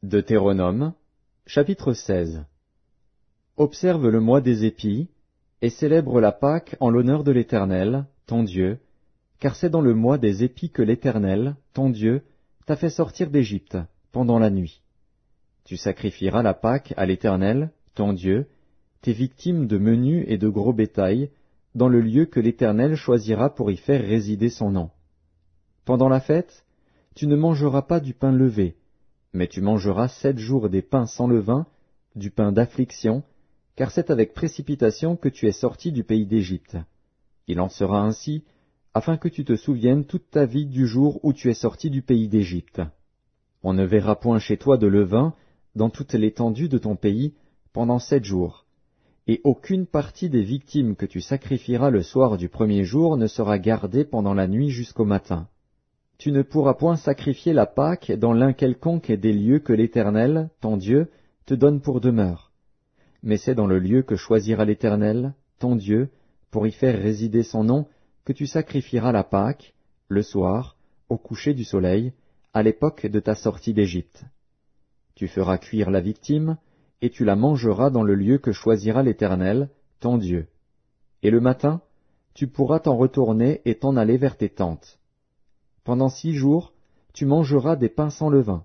Deutéronome, chapitre 16. Observe le mois des épis, et célèbre la Pâque en l'honneur de l'Éternel, ton Dieu, car c'est dans le mois des épis que l'Éternel, ton Dieu, t'a fait sortir d'Égypte, pendant la nuit. Tu sacrifieras la Pâque à l'Éternel, ton Dieu, tes victimes de menu et de gros bétail, dans le lieu que l'Éternel choisira pour y faire résider son nom. Pendant la fête, tu ne mangeras pas du pain levé, mais tu mangeras 7 jours des pains sans levain, du pain d'affliction, car c'est avec précipitation que tu es sorti du pays d'Égypte. Il en sera ainsi, afin que tu te souviennes toute ta vie du jour où tu es sorti du pays d'Égypte. On ne verra point chez toi de levain dans toute l'étendue de ton pays pendant 7 jours, et aucune partie des victimes que tu sacrifieras le soir du premier jour ne sera gardée pendant la nuit jusqu'au matin. Tu ne pourras point sacrifier la Pâque dans l'un quelconque des lieux que l'Éternel, ton Dieu, te donne pour demeure. Mais c'est dans le lieu que choisira l'Éternel, ton Dieu, pour y faire résider son nom, que tu sacrifieras la Pâque, le soir, au coucher du soleil, à l'époque de ta sortie d'Égypte. Tu feras cuire la victime, et tu la mangeras dans le lieu que choisira l'Éternel, ton Dieu. Et le matin, tu pourras t'en retourner et t'en aller vers tes tentes. Pendant 6 jours, tu mangeras des pains sans levain.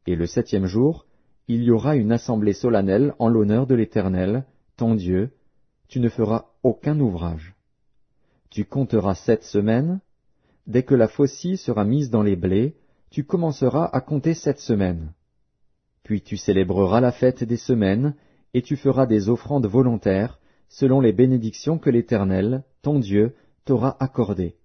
Et le 7e jour, il y aura une assemblée solennelle en l'honneur de l'Éternel, ton Dieu. Tu ne feras aucun ouvrage. Tu compteras 7 semaines. Dès que la faucille sera mise dans les blés, tu commenceras à compter 7 semaines. Puis tu célébreras la fête des semaines, et tu feras des offrandes volontaires, selon les bénédictions que l'Éternel, ton Dieu, t'aura accordées.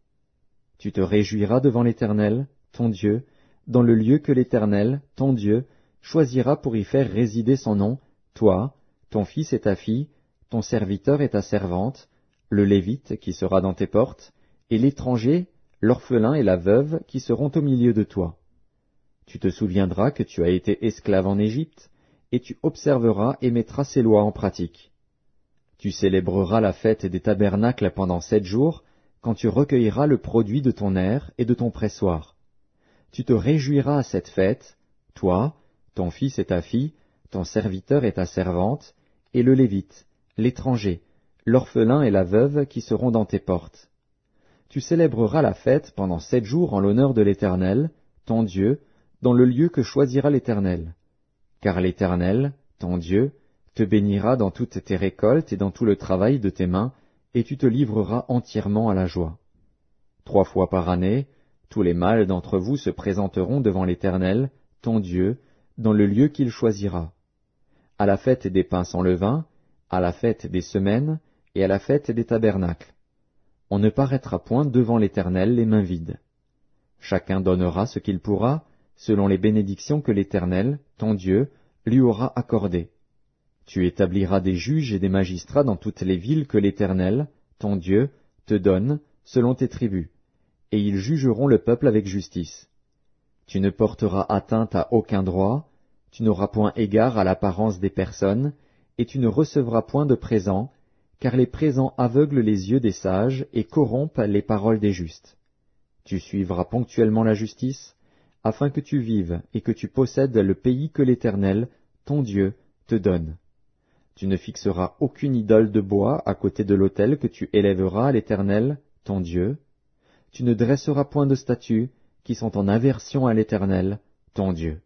Tu te réjouiras devant l'Éternel, ton Dieu, dans le lieu que l'Éternel, ton Dieu, choisira pour y faire résider son nom, toi, ton fils et ta fille, ton serviteur et ta servante, le Lévite qui sera dans tes portes, et l'étranger, l'orphelin et la veuve qui seront au milieu de toi. Tu te souviendras que tu as été esclave en Égypte, et tu observeras et mettras ces lois en pratique. Tu célébreras la fête des tabernacles pendant 7 jours, quand tu recueilleras le produit de ton aire et de ton pressoir. Tu te réjouiras à cette fête, toi, ton fils et ta fille, ton serviteur et ta servante, et le Lévite, l'étranger, l'orphelin et la veuve qui seront dans tes portes. Tu célébreras la fête pendant 7 jours en l'honneur de l'Éternel, ton Dieu, dans le lieu que choisira l'Éternel. Car l'Éternel, ton Dieu, te bénira dans toutes tes récoltes et dans tout le travail de tes mains, et tu te livreras entièrement à la joie. 3 fois par année, tous les mâles d'entre vous se présenteront devant l'Éternel, ton Dieu, dans le lieu qu'il choisira. À la fête des pains sans levain, à la fête des semaines, et à la fête des tabernacles. On ne paraîtra point devant l'Éternel les mains vides. Chacun donnera ce qu'il pourra, selon les bénédictions que l'Éternel, ton Dieu, lui aura accordées. Tu établiras des juges et des magistrats dans toutes les villes que l'Éternel, ton Dieu, te donne, selon tes tribus, et ils jugeront le peuple avec justice. Tu ne porteras atteinte à aucun droit, tu n'auras point égard à l'apparence des personnes, et tu ne recevras point de présents, car les présents aveuglent les yeux des sages et corrompent les paroles des justes. Tu suivras ponctuellement la justice, afin que tu vives et que tu possèdes le pays que l'Éternel, ton Dieu, te donne. Tu ne fixeras aucune idole de bois à côté de l'autel que tu élèveras à l'Éternel, ton Dieu. Tu ne dresseras point de statues qui sont en aversion à l'Éternel, ton Dieu.